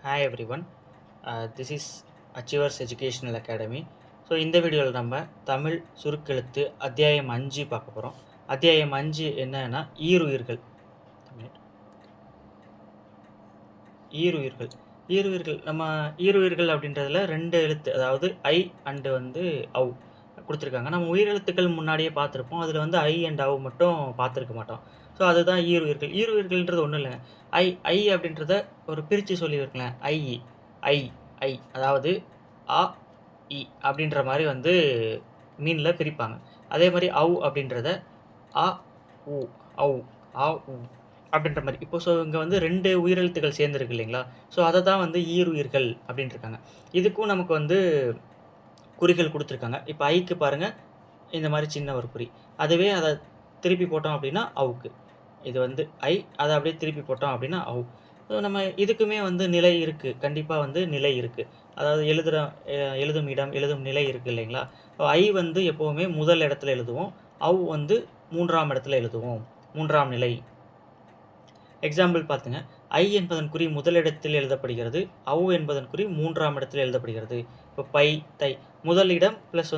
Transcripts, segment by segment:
Hi everyone, this is Achievers Educational Academy. So இந்த வீடியோவில் நம்ம தமிழ் சுருக்கெழுத்து அத்தியாயம் 5 பார்க்க போகிறோம். அத்தியாயம் 5 என்னன்னா ஈருயிர்கள். ஈருயிர்கள் ஈருயிர்கள் நம்ம ஈருயிர்கள் அப்படின்றதுல 2 எழுத்து, அதாவது ஐ அண்டு அவ் கொடுத்துருக்காங்க. நம்ம உயிரெழுத்துக்கள் முன்னாடியே பார்த்துருப்போம். அதில் ஐ அண்ட் அவ் மட்டும் பார்த்துருக்க மாட்டோம். ஸோ அதுதான் ஈருயிர்கள். ஈருயிர்கள்ன்றது ஒன்றும் இல்லைங்க. ஐ அப்படின்றத ஒரு பிரித்து சொல்லியிருக்கலாம். ஐ ஐ ஐ அதாவது ஆ இ அப்படின்ற மாதிரி மீனில் பிரிப்பாங்க. அதே மாதிரி அவ் அப்படின்றத ஆ உ அவ் ஆ உ அப்படின்ற மாதிரி. இப்போ ஸோ இங்கே 2 உயிரெழுத்துக்கள் சேர்ந்துருக்கு இல்லைங்களா? ஸோ அதை தான் ஈருயிர்கள் அப்படின்ட்டுருக்காங்க. இதுக்கும் நமக்கு குறிகள் கொடுத்துருக்காங்க. இப்போ ஐக்கு பாருங்கள், இந்த மாதிரி சின்ன ஒரு குறி. அதுவே அதை திருப்பி போட்டோம் அப்படின்னா அவுக்கு. இது ஐ, அதை அப்படியே திருப்பி போட்டோம் அப்படின்னா அவு. ஸோ நம்ம இதுக்குமே நிலை இருக்குது. கண்டிப்பாக நிலை இருக்குது. அதாவது எழுதும் இடம், எழுதும் நிலை இருக்குது இல்லைங்களா? ஐ எப்போவுமே முதல் இடத்துல எழுதுவோம். அவு 3ஆம் இடத்துல எழுதுவோம். 3ஆம் நிலை. எக்ஸாம்பிள் பார்த்துங்க. ஐ என்பதன் குறி முதலிடத்தில் எழுதப்படுகிறது. அவு என்பதன் குறி 3ஆம் இடத்தில் எழுதப்படுகிறது. இப்போ பை, தை முதல் இடம் ப்ளஸ்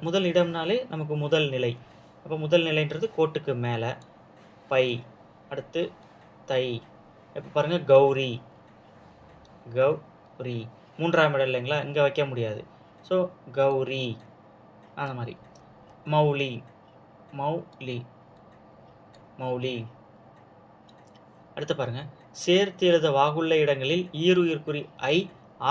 முதல் இடம்னாலே நமக்கு முதல் நிலை. அப்போ முதல் நிலைன்றது கோட்டுக்கு மேலே பை, அடுத்து தை. இப்போ பாருங்கள் கௌரி, கௌரி 3ஆம் இடம் இல்லைங்களா? இங்கே வைக்க முடியாது. ஸோ கௌரி அந்த மாதிரி. மௌலி, மௌலி, மௌலி. அடுத்து பாருங்கள், சேர்த்து எழுத வாகுள்ள இடங்களில் ஈருயிர் குறி ஐ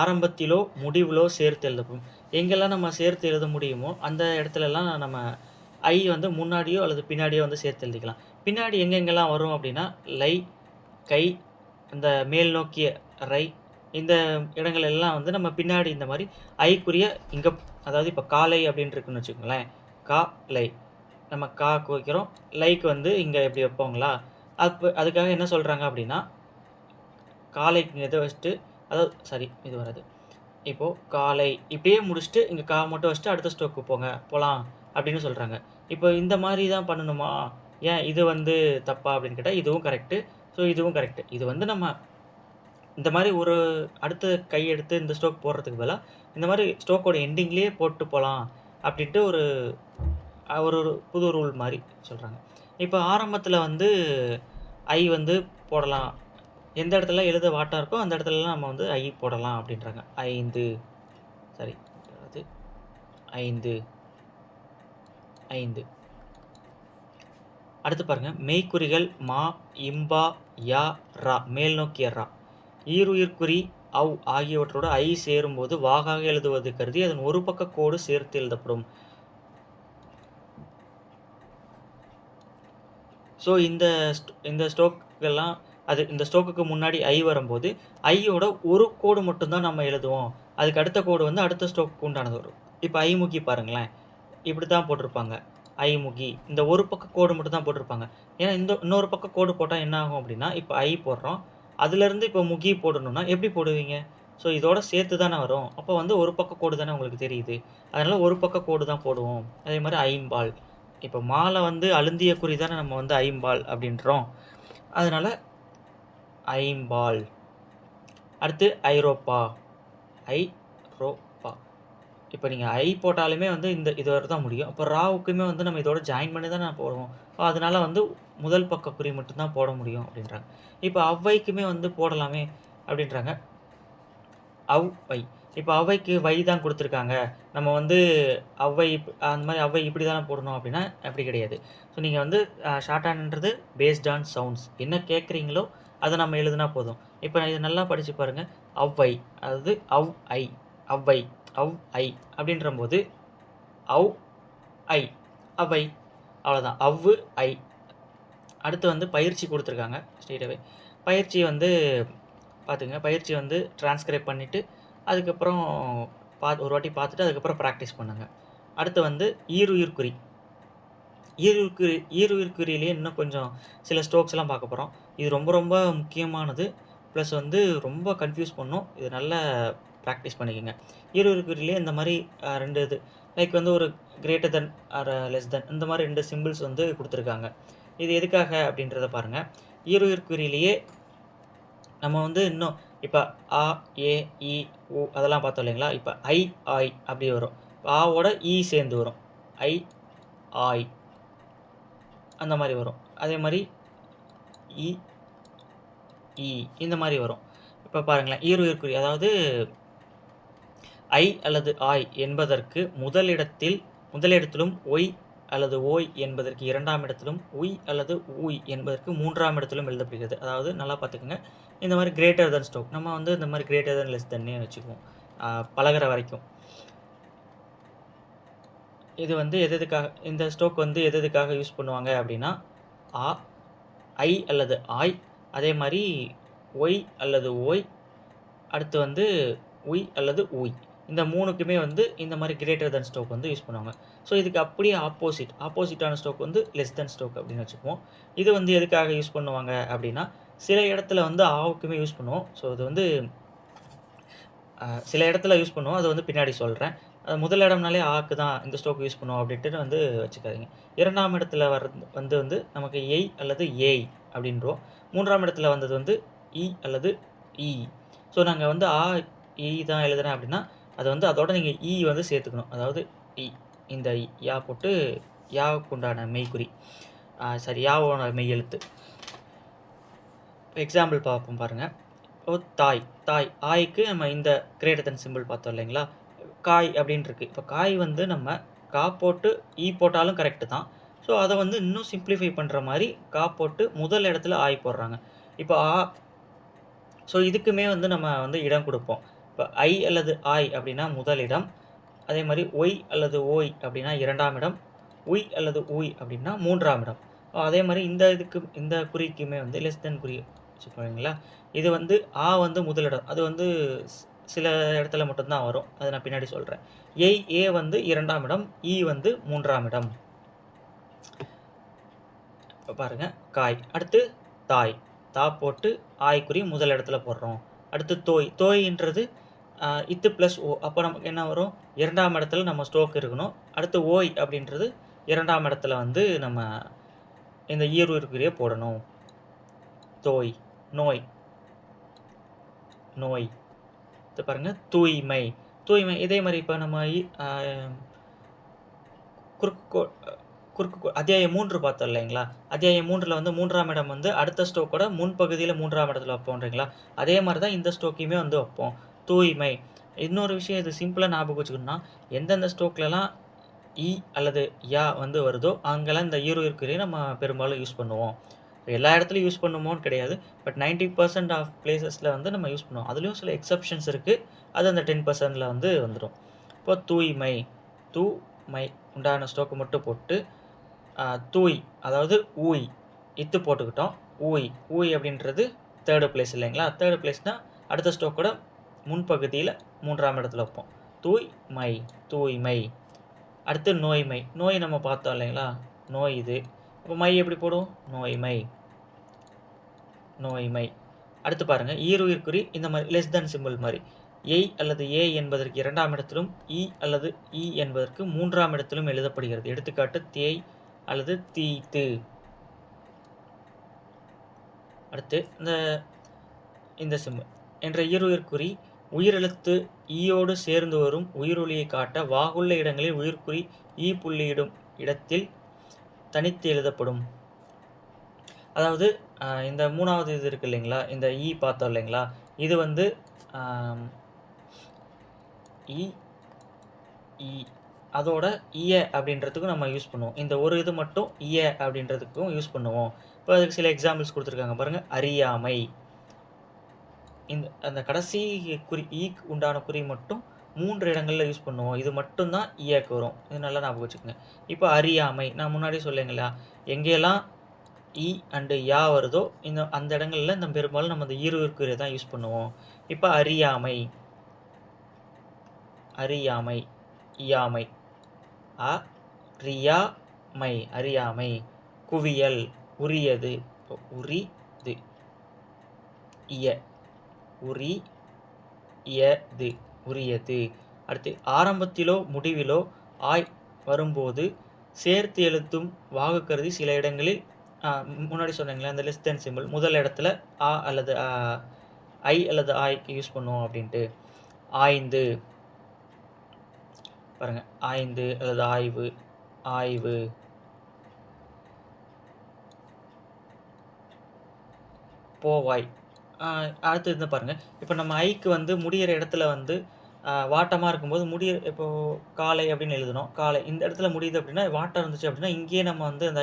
ஆரம்பத்திலோ முடிவிலோ சேர்த்து எழுதப்படும். எங்கெல்லாம் நம்ம சேர்த்து எழுத முடியுமோ அந்த இடத்துலலாம் நம்ம ஐ முன்னாடியோ அல்லது பின்னாடியோ சேர்த்து எழுதிக்கலாம். பின்னாடி எங்கெங்கெல்லாம் வரும் அப்படின்னா லை, கை, இந்த மேல் நோக்கிய ரை, இந்த இடங்கள் எல்லாம் நம்ம பின்னாடி இந்த மாதிரி ஐக்குரிய இங்கே, அதாவது இப்போ காலை அப்படின்னு இருக்குன்னு வச்சுக்கோங்களேன். கா லை, நம்ம காக்கு வைக்கிறோம். லைக்கு இங்கே எப்படி வைப்போங்களா? அதுக்காக என்ன சொல்கிறாங்க அப்படின்னா, காலைக்கு இதை வச்சுட்டு, அதாவது இது வராது. இப்போது காலை இப்படியே முடிச்சுட்டு இங்கே கா மட்டும் வச்சுட்டு அடுத்த ஸ்டோக்கு போகலாம் அப்படின்னு சொல்கிறாங்க. இப்போ இந்த மாதிரி தான் பண்ணணுமா? ஏன் இது தப்பா அப்படின்னு கேட்டால் இதுவும் கரெக்டு. ஸோ இதுவும் கரெக்டு. இது நம்ம இந்த மாதிரி ஒரு அடுத்த கை எடுத்து இந்த ஸ்டோக் போடுறதுக்கு பதிலாக இந்த மாதிரி ஸ்டோக்கோட எண்டிங்லேயே போட்டு போகலாம் அப்படின்ட்டு ஒரு புது ரூல் மாதிரி சொல்கிறாங்க. இப்போ ஆரம்பத்தில் ஐ போடலாம். எந்த இடத்துல எழுத வாட்டாக இருக்கோ அந்த இடத்துலலாம் நம்ம ஐ போடலாம் அப்படின்றாங்க. 5 சரி, அது 5 5. அடுத்து பாருங்கள், மெய்க்குறிகள் மா, இம்பா, யா, ரா மேல் நோக்கிய ரா. ஈருயிர்குறி அவ் ஆகியவற்றோடு ஐ சேரும்போது வாகாக எழுதுவது கருதி அதன் ஒரு பக்க கோடு சேர்த்து எழுதப்படும். ஸோ இந்த ஸ்டோக்கெல்லாம் இந்த ஸ்டோக்குக்கு முன்னாடி ஐ வரும்போது ஐயோட ஒரு கோடு மட்டும்தான் நம்ம எழுதுவோம். அதுக்கு அடுத்த கோடு அடுத்த ஸ்டோக்கு உண்டானது வரும். இப்போ ஐமுகி பாருங்களேன், இப்படி தான் போட்டிருப்பாங்க. ஐமுகி இந்த ஒரு பக்க கோடு மட்டும் தான் போட்டிருப்பாங்க. ஏன்னா இன்னொரு பக்க கோடு போட்டால் என்ன ஆகும் அப்படின்னா, இப்போ ஐ போடுறோம், அதுலேருந்து இப்போ முகி போடணும்னா எப்படி போடுவீங்க? ஸோ இதோட சேர்த்து தானே வரும். அப்போ ஒரு பக்க கோடு தானே உங்களுக்கு தெரியுது. அதனால் ஒரு பக்க கோடு தான் போடுவோம். அதே மாதிரி ஐம்பால். இப்போ மாலை அழுந்திய குறி தானே நம்ம ஐம்பால் அப்படின்றோம். அதனால் ஐம்பால். அடுத்து ஐரோப்பா, ஐரோப்பா. இப்போ நீங்கள் ஐ போட்டாலுமே இது வரை தான் முடியும். அப்போ ராவுக்குமே நம்ம இதோட ஜாயின் பண்ணி தான் நான் போடுவோம். அதனால் முதல் பக்க குறி மட்டும்தான் போட முடியும் அப்படின்றாங்க. இப்போ அவ்வைக்குமே போடலாமே அப்படின்றாங்க. அவ்வை. இப்போ அவ்வைக்கு வை தான் கொடுத்துருக்காங்க. நம்ம அவ்வை அந்த மாதிரி அவ்வை இப்படி தானே போடணும் அப்படின்னா அப்படி கிடையாது. ஸோ நீங்கள் ஷார்ட் ஹேண்ட்ன்றது பேஸ்ட் ஆன் சவுண்ட்ஸ். என்ன கேட்குறீங்களோ அதை நம்ம எழுதுனா போதும். இப்போ நான் இதை நல்லா படித்து பாருங்கள். அவ்வை, அதாவது அவ் ஐ, அவ்வை, அவ் ஐ அப்படின்றபோது அவ் ஐ, அவ்வை, அவ்வளோதான். அவ்வு ஐ. அடுத்து பயிற்சி கொடுத்துருக்காங்க ஸ்ட்ரெயிட்டாகவே. பயிற்சி பார்த்துங்க. பயிற்சி ட்ரான்ஸ்கிரைப் பண்ணிவிட்டு அதுக்கப்புறம் ஒரு வாட்டி பார்த்துட்டு அதுக்கப்புறம் ப்ராக்டிஸ் பண்ணுங்கள். அடுத்து ஈருயிர்குறி. ஈருயிர்குறியிலேயே இன்னும் கொஞ்சம் சில ஸ்டோக்ஸ்லாம் பார்க்க போகிறோம். இது ரொம்ப ரொம்ப முக்கியமானது. ப்ளஸ் ரொம்ப கன்ஃபியூஸ் பண்ணும். இது நல்லா ப்ராக்டிஸ் பண்ணிக்கோங்க. ஈருயிர்குறியிலே இந்த மாதிரி 2 இது லைக் ஒரு greater than or less than இந்த மாதிரி 2 சிம்பிள்ஸ் கொடுத்துருக்காங்க. இது எதுக்காக அப்படின்றத பாருங்கள். ஈருயிர்குறியிலேயே நம்ம இன்னும் இப்போ ஆ, ஏ, இ, உ அதெல்லாம் பார்த்தோம் இல்லைங்களா? இப்போ ஐ, ஆய் அப்படி வரும். ஆவோட ஈ சேர்ந்து வரும். ஐ, ஆய் அந்த மாதிரி வரும். அதே மாதிரி இ, ஈ இந்த மாதிரி வரும். இப்போ பாருங்களேன், ஈருயிர்க்குறி அதாவது ஐ அல்லது ஆய் என்பதற்கு முதலிடத்திலும் ஒய் அல்லது ஓய் என்பதற்கு 2ஆம் இடத்திலும் உய் அல்லது ஊய் என்பதற்கு 3ஆம் இடத்திலும் எழுதப்படுகிறது. அதாவது நல்லா பார்த்துக்கோங்க, இந்த மாதிரி கிரேட்டர் தென் ஸ்டோக் நம்ம வந்து இந்த மாதிரி கிரேட்டர் தென் லெஸ் தென்னே வச்சுக்குவோம் பழகுற வரைக்கும். இது வந்து எதுக்காக இந்த ஸ்டோக் வந்து எதுக்காக யூஸ் பண்ணுவாங்க அப்படின்னா, ஆ, ஐ அல்லது ஆய், அதே மாதிரி ஒய் அல்லது ஓய், அடுத்து வந்து உய் அல்லது ஊய் இந்த 3க்குமே வந்து இந்த மாதிரி கிரேட்டர் தென் ஸ்டோக் வந்து யூஸ் பண்ணுவாங்க. ஸோ இதுக்கு அப்படியே ஆப்போசிட்டான ஸ்டோக் வந்து லெஸ் தென் ஸ்டோக் அப்படின்னு வச்சுக்குவோம். இது வந்து எதுக்காக யூஸ் பண்ணுவாங்க அப்படின்னா, சில இடத்துல வந்து ஆவுக்குமே யூஸ் பண்ணுவோம். ஸோ இது வந்து சில இடத்துல யூஸ் பண்ணுவோம். அது வந்து பின்னாடி சொல்கிறேன். முதல் இடம்னாலே ஆக்கு தான் இந்த ஸ்டோக் யூஸ் பண்ணுவோம் அப்படின்ட்டு வந்து வச்சுக்காதீங்க. 2ஆம் இடத்துல வந்து நமக்கு எய் அல்லது ஏய் அப்படின்றோம். 3ஆம் இடத்துல வந்தது வந்து இ அல்லது ஈ. ஸோ நாங்கள் வந்து ஆ, ஈ தான் எழுதுறேன் அப்படின்னா, அது வந்து அதோட நீங்கள் ஈ வந்து சேர்த்துக்கணும். அதாவது இ இந்த யா போட்டு யாவுக்கு உண்டான மெய்க்குறி யாவோட மெய் எழுத்து. எக்ஸாம்பிள் பார்ப்போம் பாருங்கள். இப்போ தாய் ஆய்க்கு நம்ம இந்த கிரேட்டர் தென் சிம்பிள் பார்த்தோம் இல்லைங்களா? காய் அப்படின்னு இருக்கு. இப்போ காய் வந்து நம்ம கா போட்டு ஈ போட்டாலும் கரெக்டு தான். ஸோ அதை வந்து இன்னும் சிம்பிளிஃபை பண்ணுற மாதிரி கா போட்டு முதல் இடத்துல ஆய் போடுறாங்க. இப்போ ஸோ இதுக்குமே வந்து நம்ம வந்து இடம் கொடுப்போம். இப்போ ஐ அல்லது ஆய் அப்படின்னா முதல் இடம், அதே மாதிரி ஒய் அல்லது ஓய் அப்படின்னா 2ஆம் இடம், உய் அல்லது ஊய் அப்படின்னா 3ஆம் இடம். அதே மாதிரி இந்த குறிக்குமே வந்து லெஸ் தென் குறி வச்சுக்கோங்களா. இது வந்து வந்து முதலிடம், அது வந்து சில இடத்துல மட்டும்தான் வரும், அதை நான் பின்னாடி சொல்கிறேன். ஏ வந்து 2ஆம் இடம், ஈ வந்து 3ஆம் இடம். இப்போ பாருங்கள், காய். அடுத்து தாய், தா போட்டு ஆய்க்குறி முதல் இடத்துல போடுறோம். அடுத்து தோய்ன்றது இத்து ப்ளஸ் ஓ, அப்போ நமக்கு என்ன வரும்? 2ஆம் இடத்துல நம்ம ஸ்டோக் இருக்கணும். அடுத்து ஓய் அப்படின்றது 2ஆம் இடத்துல வந்து நம்ம இந்த ஈருயிர்க்குறியை போடணும். தோய், நோய், இது பாருங்கள் தூய்மை. இதே மாதிரி இப்போ நம்ம குறுக்கு அத்தியாயம் 3 பார்த்தோம் இல்லைங்களா? அத்தியாயம் 3ல் வந்து 3ஆம் இடம் வந்து அடுத்த ஸ்டோக்கோட முன்பகுதியில் 3ஆம் இடத்துல வைப்போன்றீங்களா? அதே மாதிரி தான் இந்த ஸ்டோக்கையுமே வந்து வைப்போம், தூய்மை. இன்னொரு விஷயம், இது சிம்பிளாக ஞாபகம் வச்சுக்கணும்னா, எந்தெந்த ஸ்டோக்லலாம் இ அல்லது யா வந்து வருதோ அங்கெல்லாம் இந்த ஈருயிர்க்குறியை நம்ம பெரும்பாலும் யூஸ் பண்ணுவோம். எல்லா இடத்துலையும் யூஸ் பண்ணுமோன்னு கிடையாது, பட் 90% ஆஃப் பிளேசஸில் வந்து நம்ம யூஸ் பண்ணுவோம். அதுலேயும் சில எக்ஸப்ஷன்ஸ் இருக்குது, அது அந்த 10%ல் வந்து வந்துடும். இப்போ தூய்மை உண்டான ஸ்டோக்கு மட்டும் போட்டு தூய் அதாவது ஊய் இத்து போட்டுக்கிட்டோம். ஊய் அப்படின்றது 3rd பிளேஸ் இல்லைங்களா? 3rd பிளேஸ்னால் அடுத்த ஸ்டோக்கோட முன்பகுதியில் 3ஆம் இடத்துல வைப்போம். தூய்மை. அடுத்து நோய் நம்ம பார்த்தோம் இல்லைங்களா? நோய் இது. இப்போ மை எப்படி போடும்? நோய்மை. அடுத்து பாருங்கள், ஈருயிர்க்குறி இந்த மாதிரி லெஸ் தென் சிம்பிள் மாதிரி எய் அல்லது ஏ என்பதற்கு 2ஆம் இடத்திலும் இ அல்லது இ என்பதற்கு 3ஆம் இடத்திலும் எழுதப்படுகிறது. எடுத்துக்காட்டு தேய் அல்லது தீத்து. அடுத்து இந்த சிம்பிள் என்ற ஈருயிர்க்குறி உயிரெழுத்து ஈயோடு சேர்ந்து வரும் உயிரொலியை காட்ட வாகுள்ள இடங்களில் உயிர்க்குறி ஈ புள்ளியிடும் இடத்தில் தனித்து எழுதப்படும். அதாவது இந்த 3வது இது இருக்குது இல்லைங்களா? இந்த ஈ பார்த்தோம் இல்லைங்களா? இது வந்து இ அதோட இய அப்படின்றதுக்கும் நம்ம யூஸ் பண்ணுவோம். இந்த ஒரு இது மட்டும் இய அப்படின்றதுக்கும் யூஸ் பண்ணுவோம். இப்போ அதுக்கு சில எக்ஸாம்பிள்ஸ் கொடுத்துருக்காங்க பாருங்கள். அறியாமை. அந்த கடைசி ஈக்கு உண்டான குறி மட்டும் 3 இடங்களில் யூஸ் பண்ணுவோம். இது மட்டும்தான் ஈக்கு வரும். இது நல்லா ஞாபகம் வச்சுக்கோங்க. இப்போ அறியாமை, நான் முன்னாடி சொல்லுங்களா, எங்கெல்லாம் இ அண்டு யா வருதோ அந்த இடங்களில் இந்த பெரும்பாலும் நம்ம இந்த ஈருயிர்க்குறியை தான் யூஸ் பண்ணுவோம். இப்போ அறியாமை, இயாமை, அறியாமை. குவியல், உரியது, உரிது, உரியது. அடுத்து ஆரம்பத்திலோ முடிவிலோ ஆய் வரும்போது சேர்த்து எழுத்தும் வாகு கருதி சில இடங்களில் முன்னாடி சொன்னீங்களா, அந்த லெஸ் தென் சிம்பிள் முதல் இடத்துல அல்லது ஐ அல்லது ஆய்க்கு யூஸ் பண்ணுவோம் அப்படின்ட்டு. ஆய்ந்து பாருங்கள், ஆய்ந்து அல்லது ஆய்வு, ஆய்வு. போவாய். அடுத்து இந்த பாருங்கள், இப்போ நம்ம ஐக்கு வந்து முடியிற இடத்துல வந்து வாட்டமாக இருக்கும்போது இப்போது காலை அப்படின்னு எழுதணும். காலை இந்த இடத்துல முடியுது அப்படின்னா, வாட்டம் இருந்துச்சு அப்படின்னா இங்கேயே நம்ம வந்து அந்த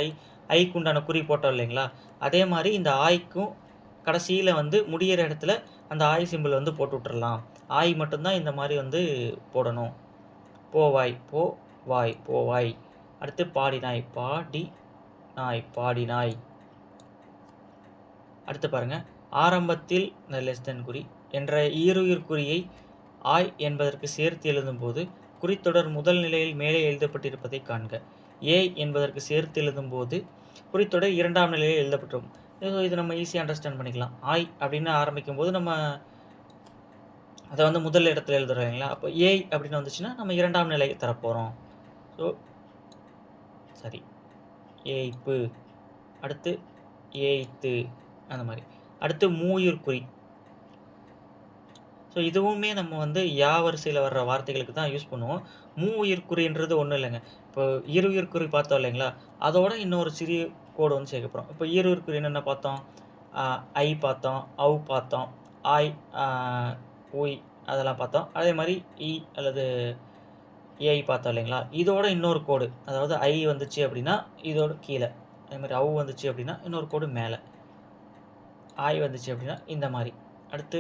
ஐக்கு உண்டான குறி போட்டோம் இல்லைங்களா? அதே மாதிரி இந்த ஆய்க்கும் கடைசியில் வந்து முடியிற இடத்துல அந்த ஆய் சிம்பிள் வந்து போட்டு விட்டுறலாம். ஆய் மட்டும்தான் இந்த மாதிரி வந்து போடணும். போவாய், போவாய், போவாய். அடுத்து பாடினாய், பாடினாய், பாடினாய். அடுத்து பாருங்கள், ஆரம்பத்தில் லெஸ் தென் குறி என்ற ஈருயிர் குறியை ஆய் என்பதற்கு சேர்த்து எழுதும்போது குறித்தொடர் முதல் நிலையில் மேலே எழுதப்பட்டிருப்பதை காண்க. ஏய் என்பதற்கு சேர்த்து எழுதும்போது குறித்தொடர் இரண்டாம் நிலையில் எழுதப்பட்டிருக்கும். இது நம்ம ஈஸியாக அண்டர்ஸ்டாண்ட் பண்ணிக்கலாம். ஆய் அப்படின்னு ஆரம்பிக்கும் போது நம்ம அதை வந்து முதல் இடத்துல எழுதுறோம் இல்லைங்களா? அப்போ ஏய் அப்படின்னு வந்துச்சுன்னா நம்ம இரண்டாம் நிலை தரப்போகிறோம். ஸோ சரி, ஏய்ப்பு, அடுத்து ஏய்த்து, அந்த மாதிரி. அடுத்து மூயுர் குறி. ஸோ இதுவுமே நம்ம வந்து யா வரிசையில் வர்ற வார்த்தைகளுக்கு தான் யூஸ் பண்ணுவோம். மூயுர் குறின்றது ஒன்றும் இல்லைங்க. இப்போ ஈருயிர் குறி பார்த்தோம் இல்லைங்களா? அதோட இன்னொரு சிறிய கோடு வந்து சேர்க்க போகிறோம். இப்போ ஈருயிர் குறி என்னென்ன பார்த்தோம்? ஐ பார்த்தோம், அவு பார்த்தோம், ஆய், உய் அதெல்லாம் பார்த்தோம். அதே மாதிரி இ அல்லது ஏஐ பார்த்தோம் இல்லைங்களா? இதோட இன்னொரு கோடு, அதாவது ஐ வந்துச்சு அப்படின்னா இதோட கீழே, அதே மாதிரி அவு வந்துச்சு அப்படின்னா இன்னொரு கோடு மேலே, ஆய் வந்துச்சு அப்படின்னா இந்த மாதிரி, அடுத்து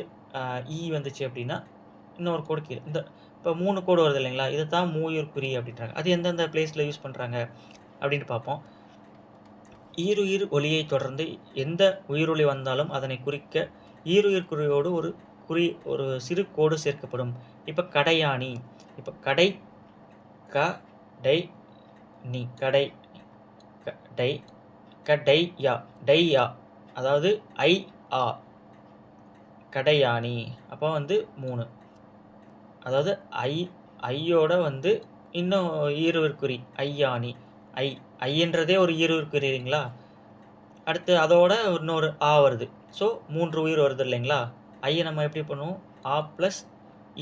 இ வந்துச்சு அப்படின்னா இன்னொரு கோடு கீழே. இந்த இப்போ 3 கோடு வருது இல்லைங்களா? இதை தான் மூயுர் குறி அப்படின்றாங்க. அது எந்தெந்த பிளேஸில் யூஸ் பண்ணுறாங்க அப்படின்னு பார்ப்போம். ஈருயிர் ஒலியை தொடர்ந்து எந்த உயிரொலி வந்தாலும் அதனை குறிக்க ஈருயிர் குறியோடு ஒரு சிறு கோடு சேர்க்கப்படும். இப்போ கடையாணி, இப்போ கடை கடை நீ கடை கடை கடையா டையா, அதாவது ஐ ஆ கடையாணி. அப்போ வந்து 3, அதாவது ஐயோட வந்து இன்னும் ஈருயிர் குறி ஐயாணி, ஐன்றதே ஒரு ஈருயிர் குறி இல்லைங்களா? அடுத்து அதோட இன்னொரு ஆ வருது. ஸோ 3 உயிர் வருது இல்லைங்களா? ஐயை நம்ம எப்படி பண்ணுவோம்? ஆ ப்ளஸ்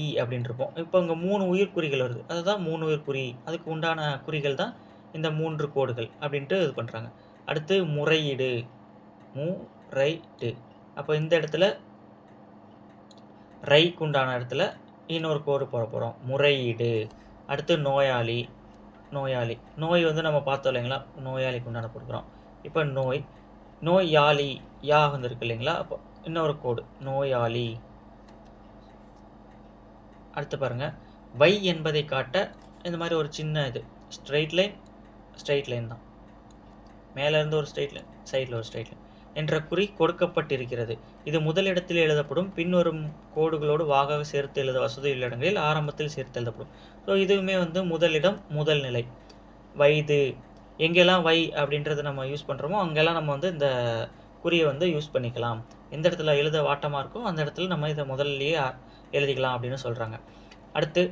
இ அப்படின்னு இருப்போம். இப்போ இங்கே 3 உயிர் குறிகள் வருது, அதுதான் 3 உயிர் குறி. அதுக்கு உண்டான குறிகள் தான் இந்த 3 கோடுகள் அப்படின்ட்டு இது பண்ணுறாங்க. அடுத்து முறையீடு, முறைடு. அப்போ இந்த இடத்துல ரைக்கு உண்டான இடத்துல இன்னொரு கோடு போட போகிறோம், முறையீடு. அடுத்து நோயாளி, நோயாளி, நோய் வந்து நம்ம பார்த்தோம் இல்லைங்களா? நோயாளிக்கு உண்டான கொடுக்குறோம். இப்போ நோயாளி, யா வந்து இருக்கு இல்லைங்களா? அப்போ இன்னொரு கோடு நோயாளி. அடுத்து பாருங்கள், வை என்பதை காட்ட இந்த மாதிரி ஒரு சின்ன இது ஸ்ட்ரெயிட் லைன் தான், மேலேருந்து ஒரு ஸ்ட்ரெயிட் லைன், சைடில் ஒரு ஸ்ட்ரெயிட் லைன் என்ற குறி கொடுக்கப்பட்டிருக்கிறது. இது முதலிடத்தில் எழுதப்படும். பின்வரும் கோடுகளோடு வாகாக சேர்த்து எழுத வசதியுள்ள இடங்களில் ஆரம்பத்தில் சேர்த்து எழுதப்படும். ஸோ இதுவுமே வந்து முதலிடம் முதல் நிலை. வயது, எங்கெல்லாம் வை அப்படின்றத நம்ம யூஸ் பண்ணுறோமோ அங்கெல்லாம் நம்ம வந்து இந்த குறியை வந்து யூஸ் பண்ணிக்கலாம். எந்த இடத்துல எழுத வாட்டமாக இருக்கோ அந்த இடத்துல நம்ம இதை முதல்லையே எழுதிக்கலாம் அப்படின்னு சொல்கிறாங்க. அடுத்து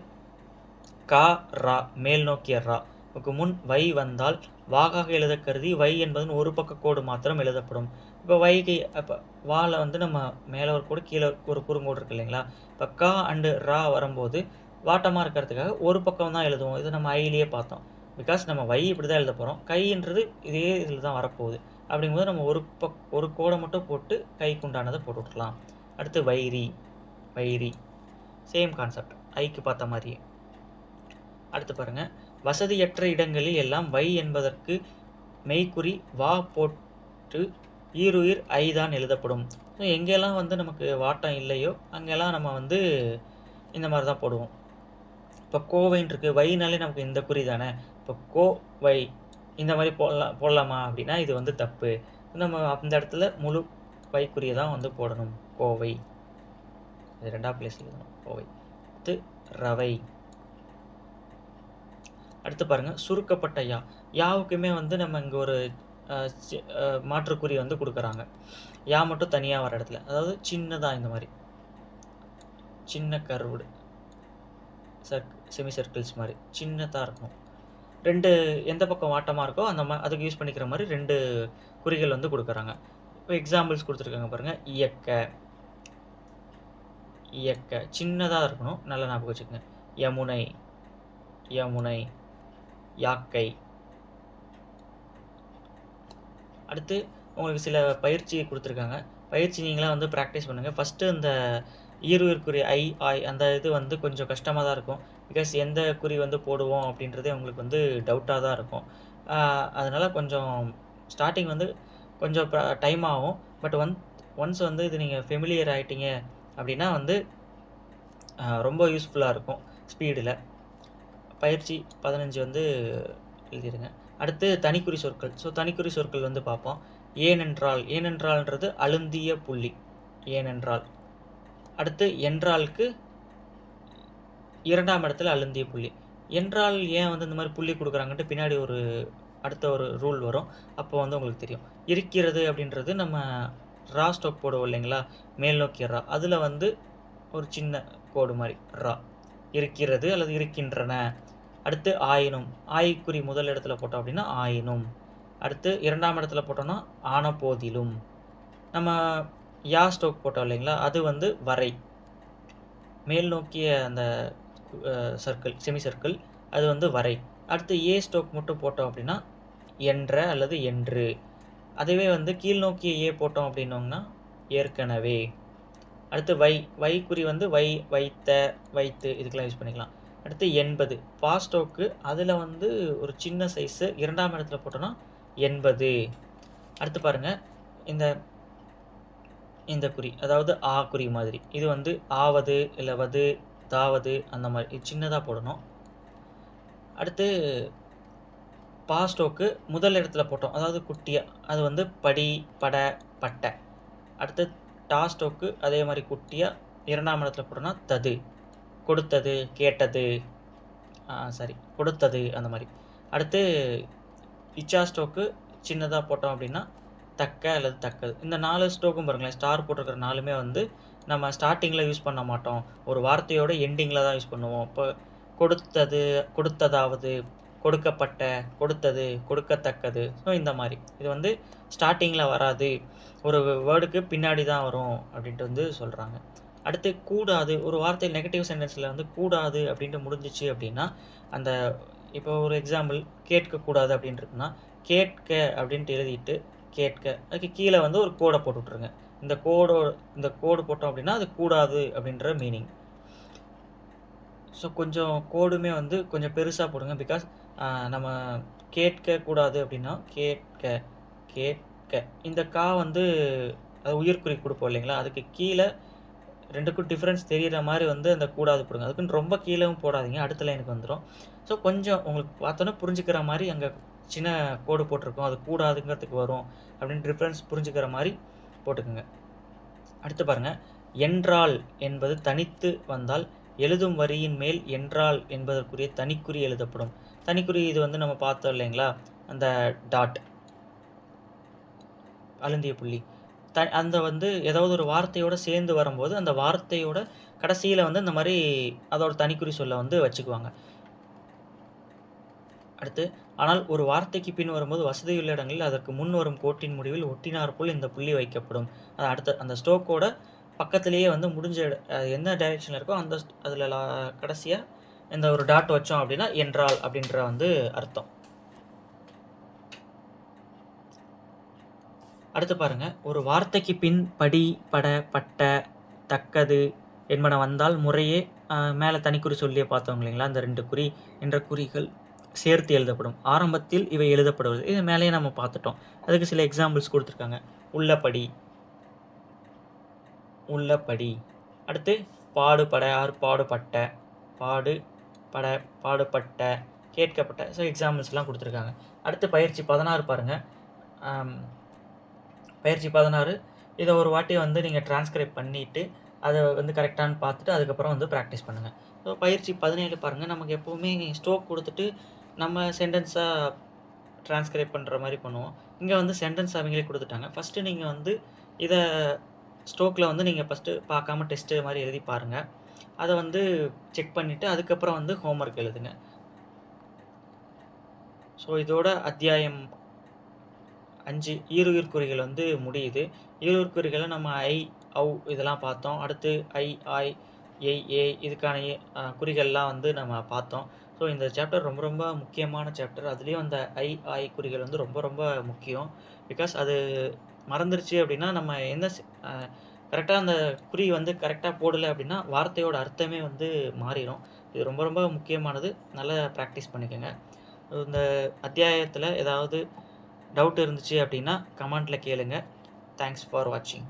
கா ரா, மேல் நோக்கிய ரா க்கு முன் வை வந்தால் வாகாக எழுத கருதி வை என்பதன் ஒரு பக்க கோடு மாத்திரம் எழுதப்படும். இப்போ வைகை, அப்போ வாவில் வந்து நம்ம மேலே ஒரு கோடு கீழே ஒரு குறுங்கோடு இருக்கு இல்லைங்களா? இப்போ கா அண்டு ரா வரும்போது வாட்டமாக இருக்கிறதுக்காக ஒரு பக்கம் தான் எழுதுவோம். இது நம்ம ஐலேயே பார்த்தோம். பிகாஸ் நம்ம வை இப்படி தான் எழுத போகிறோம், கைன்றது இதே இதில் தான் வரப்போகுது. அப்படிங்கும்போது நம்ம ஒரு கோடை மட்டும் போட்டு கைக்கு உண்டானதை போட்டு விட்டுலாம். அடுத்து வைரி, வைரி சேம் கான்செப்ட், ஐக்கு பார்த்த மாதிரியே. அடுத்து பாருங்கள், வசதியற்ற இடங்களில் எல்லாம் வை என்பதற்கு மெய்க்குறி வா போட்டு ஈருயிர் ஐ தான் எழுதப்படும். ஸோ எங்கெல்லாம் வந்து நமக்கு வாட்டம் இல்லையோ அங்கெல்லாம் நம்ம வந்து இந்த மாதிரி தான் போடுவோம். இப்போ கோவைன்னு இருக்குது, வைனாலே நமக்கு இந்த குறி தானே. இப்போ கோ வை இந்த மாதிரி போடலாமா அப்படின்னா இது வந்து தப்பு. நம்ம அந்த இடத்துல முழு வைக்குறியை தான் வந்து போடணும். கோவை, இது 2ஆம் பிளேஸ் எழுதணும், கோவை. அடுத்து ரவை. அடுத்து பாருங்கள், சுருக்கப்பட்ட யா, யாவுக்குமே வந்து நம்ம இங்கே ஒரு மாற்றுக்குறி வந்து கொடுக்குறாங்க. யா மட்டும் தனியாக வர இடத்துல, அதாவது சின்னதாக இந்த மாதிரி சின்ன கர்வுடு செமி சர்க்கிள்ஸ் மாதிரி சின்னதாக இருக்கும். 2 எந்த பக்கம் வாட்டமாக இருக்கோ அந்த அதுக்கு யூஸ் பண்ணிக்கிற மாதிரி 2 குறிகள் வந்து கொடுக்குறாங்க. இப்போ எக்ஸாம்பிள்ஸ் கொடுத்துருக்காங்க பாருங்கள். இயக்க, இயக்க சின்னதாக இருக்கணும், நல்லா ஞாபகம் வச்சுக்கோங்க. யமுனை, யமுனை, யாக்கை. அடுத்து உங்களுக்கு சில பயிற்சி கொடுத்துருக்காங்க. பயிற்சி நீங்களாம் வந்து ப்ராக்டிஸ் பண்ணுங்கள். ஃபஸ்ட்டு இந்த ஈருயிர்க்குறி ஐ, ஆய் அந்த இது வந்து கொஞ்சம் கஷ்டமாக தான் இருக்கும். பிகாஸ் எந்த குறி வந்து போடுவோம் அப்படின்றதே உங்களுக்கு வந்து டவுட்டாக தான் இருக்கும். அதனால் கொஞ்சம் ஸ்டார்டிங் வந்து கொஞ்சம் டைம் ஆகும். பட் ஒன்ஸ் வந்து இது நீங்கள் ஃபெமிலியர் ஆகிட்டீங்க அப்படின்னா வந்து ரொம்ப யூஸ்ஃபுல்லாக இருக்கும் ஸ்பீடில். பயிற்சி 15 வந்து எழுதிடுங்க. அடுத்து தனிக்குறி சொற்கள். ஸோ தனிக்குறி சொற்கள் வந்து பார்ப்போம். ஏனென்றால், ஏனென்றால்ன்றது அழுந்திய புள்ளி, ஏனென்றால். அடுத்து என்றாலுக்கு 2ஆம் இடத்துல அழுந்திய புள்ளி. என்றால் ஏன் வந்து இந்த மாதிரி புள்ளி கொடுக்குறாங்கன்ட்டு பின்னாடி அடுத்த ஒரு ரூல் வரும், அப்போ வந்து உங்களுக்கு தெரியும். இருக்கிறது அப்படின்றது நம்ம ரா ஸ்டோக் போடுவோம் இல்லைங்களா, மேல் நோக்கிய ரா, அதில் வந்து ஒரு சின்ன கோடு மாதிரி ரா, இருக்கிறது அல்லது இருக்கின்றன. அடுத்து ஆயினும், ஆய்க்குறி முதல் இடத்துல போட்டோம் அப்படின்னா ஆயினும். அடுத்து 2ஆம் இடத்துல போட்டோம்னா ஆன போதிலும். நம்ம யா ஸ்டோக் போட்டோம் இல்லைங்களா, அது வந்து வரை, மேல் நோக்கிய அந்த சர்க்கிள், செமி சர்க்கிள், அது வந்து வரை. அடுத்து ஏ ஸ்டோக் மட்டும் போட்டோம் அப்படின்னா என்ற அல்லது என்று. அதுவே வந்து கீழ் நோக்கிய ஏ போட்டோம் அப்படின்னோம்னா ஏற்கனவே. அடுத்து வைக்குறி வந்து வைத்த, வைத்து, இதுக்கெல்லாம் யூஸ் பண்ணிக்கலாம். அடுத்து 80 பாஸ்டோக்கு, அதில் வந்து ஒரு சின்ன சைஸு 2ஆம் இடத்துல போட்டோன்னா 80. அடுத்து பாருங்கள், இந்த குறி, அதாவது ஆ குறி மாதிரி, இது வந்து ஆவது இல்லை வது, தாவது, அந்த மாதிரி இது சின்னதாக போடணும். அடுத்து பாஸ்டோக்கு முதல் இடத்துல போட்டோம், அதாவது குட்டியாக, அது வந்து படி, பட, பட்டை. அடுத்து டாஸ்டோக்கு அதே மாதிரி குட்டியாக 2ஆம் இடத்துல போட்டோம்னா தது, கொடுத்தது, கேட்டது, கொடுத்தது, அந்த மாதிரி. அடுத்து இச்சா ஸ்டோக்கு சின்னதாக போட்டோம் அப்படின்னா தக்க அல்லது தக்கது. இந்த 4 ஸ்டோக்கும் பாருங்களேன், ஸ்டார் போட்டிருக்கிற 4மே வந்து நம்ம ஸ்டார்டிங்கில் யூஸ் பண்ண மாட்டோம், ஒரு வார்த்தையோட எண்டிங்கில் தான் யூஸ் பண்ணுவோம். இப்போ கொடுத்தது, கொடுத்ததாவது, கொடுக்கப்பட்ட, கொடுத்தது, கொடுக்கத்தக்கது. ஸோ இந்த மாதிரி இது வந்து ஸ்டார்டிங்கில் வராது, ஒரு வேர்டுக்கு பின்னாடி தான் வரும் அப்படின்ட்டு வந்து சொல்கிறாங்க. அடுத்து கூடாது, ஒரு வார்த்தையில் நெகட்டிவ் சென்டென்ஸில் வந்து கூடாது அப்படின்ட்டு முடிஞ்சிச்சு அப்படின்னா, அந்த இப்போ ஒரு எக்ஸாம்பிள் கேட்கக்கூடாது அப்படின்ட்டுருக்குன்னா கேட்க அப்படின்ட்டு எழுதிட்டு கேட்க, அதுக்கு கீழே வந்து ஒரு கோடை போட்டு விட்ருங்க. இந்த கோடு போட்டோம் அப்படின்னா அது கூடாது அப்படின்ற மீனிங். ஸோ கொஞ்சம் கோடுமே வந்து கொஞ்சம் பெருசாக போடுங்க. பிகாஸ் நம்ம கேட்கக்கூடாது அப்படின்னா கேட்க, இந்த கா வந்து அது உயிர்க்குறி கொடுப்போம் இல்லைங்களா, அதுக்கு கீழே 2க்கும் டிஃப்ரென்ஸ் தெரிகிற மாதிரி வந்து அந்த கூடாது போடுங்க. அதுக்குன்னு ரொம்ப கீழேவும் போடாதீங்க, அடுத்த லைனுக்கு வந்துடும். ஸோ கொஞ்சம் உங்களுக்கு பார்த்தோன்னா புரிஞ்சுக்கிற மாதிரி அங்கே சின்ன கோடு போட்டிருக்கோம், அது கூடாதுங்கிறதுக்கு வரும் அப்படின்னு டிஃப்ரென்ஸ் புரிஞ்சுக்கிற மாதிரி போட்டுக்கோங்க. அடுத்து பாருங்கள், என்றால் என்பது தனித்து வந்தால் எழுதும் வரியின் மேல் என்றால் என்பதற்குரிய தனிக்குறி எழுதப்படும். தனிக்குறி இது வந்து நம்ம பார்த்தோம் இல்லைங்களா, அந்த டாட், அழுந்திய புள்ளி, அந்த வந்து ஏதாவது ஒரு வார்த்தையோடு சேர்ந்து வரும்போது அந்த வார்த்தையோட கடைசியில் வந்து இந்த மாதிரி அதோட தனிக்குறி சொல்ல வந்து வச்சுக்குவாங்க. அடுத்து, ஆனால் ஒரு வார்த்தைக்கு பின் வரும்போது வசதியுள்ள இடங்களில் அதற்கு முன் வரும் கோட்டின் முடிவில் ஒட்டினாற்போல் இந்த புள்ளி வைக்கப்படும். அது அடுத்த அந்த ஸ்டோக்கோட பக்கத்துலேயே வந்து முடிஞ்ச என்ன டைரெக்ஷனில் இருக்கோ அந்த அதில் கடைசியாக இந்த ஒரு டாட் வச்சோம் அப்படின்னா என்றால் அப்படின்ற வந்து அர்த்தம். அடுத்து பாருங்கள், ஒரு வார்த்தைக்கு பின் படி, பட, பட்ட, தக்கது என்பன வந்தால் முறையே மேலே தனிக்குறி சொல்லியே பார்த்தோம் இல்லைங்களா, அந்த 2 குறி என்ற குறிகள் சேர்த்து எழுதப்படும். ஆரம்பத்தில் இவை எழுதப்படுவது, இது மேலேயே நம்ம பார்த்துட்டோம். அதுக்கு சில எக்ஸாம்பிள்ஸ் கொடுத்துருக்காங்க. உள்ளபடி, உள்ளபடி. அடுத்து பாடுபட ஆர் பாடுபட்ட, பாடுபட, பாடுபட்ட, கேட்கப்பட்ட. ஸோ எக்ஸாம்பிள்ஸ்லாம் கொடுத்துருக்காங்க. அடுத்து பயிற்சி 16 பாருங்கள். பயிற்சி 16 இதை ஒரு வாட்டி வந்து நீங்கள் டிரான்ஸ்கிரைப் பண்ணிவிட்டு அதை வந்து கரெக்டானு பார்த்துட்டு அதுக்கப்புறம் வந்து ப்ராக்டிஸ் பண்ணுங்கள். ஸோ பயிற்சி 17 பாருங்கள். நமக்கு எப்போவுமே ஸ்டோக் கொடுத்துட்டு நம்ம சென்டென்ஸாக டிரான்ஸ்கிரைப் பண்ணுற மாதிரி பண்ணுவோம். இங்கே வந்து சென்டென்ஸ் அவங்களே கொடுத்துட்டாங்க. ஃபஸ்ட்டு நீங்கள் வந்து இதை ஸ்டோக்கில் வந்து நீங்கள் ஃபஸ்ட்டு பார்க்காம டெஸ்ட்டு மாதிரி எழுதி பாருங்கள். அதை வந்து செக் பண்ணிவிட்டு அதுக்கப்புறம் வந்து ஹோம்ஒர்க் எழுதுங்க. ஸோ இதோட அத்தியாயம் 5 ஈருயிர்க்குறிகள் வந்து முடியுது. ஈருயிர்க்குறிகளை நம்ம ஐ, ஔ இதெல்லாம் பார்த்தோம். அடுத்து ஐ, ஆய், இதுக்கான குறிகள்லாம் வந்து நம்ம பார்த்தோம். ஸோ இந்த சாப்டர் ரொம்ப ரொம்ப முக்கியமான சாப்டர். அதுலேயும் அந்த ஆய் குறிகள் வந்து ரொம்ப ரொம்ப முக்கியம். பிகாஸ் அது மறந்துருச்சு அப்படின்னா நம்ம என்ன கரெக்டாக அந்த குறி வந்து கரெக்டாக போடலை அப்படின்னா வார்த்தையோட அர்த்தமே வந்து மாறிடும். இது ரொம்ப ரொம்ப முக்கியமானது. நல்லா ப்ராக்டிஸ் பண்ணிக்கோங்க. இந்த அத்தியாயத்தில் ஏதாவது டவுட் இருந்துச்சு அப்படின்னா கமெண்ட்டில் கேளுங்க. தேங்க்ஸ் ஃபார் வாட்சிங்.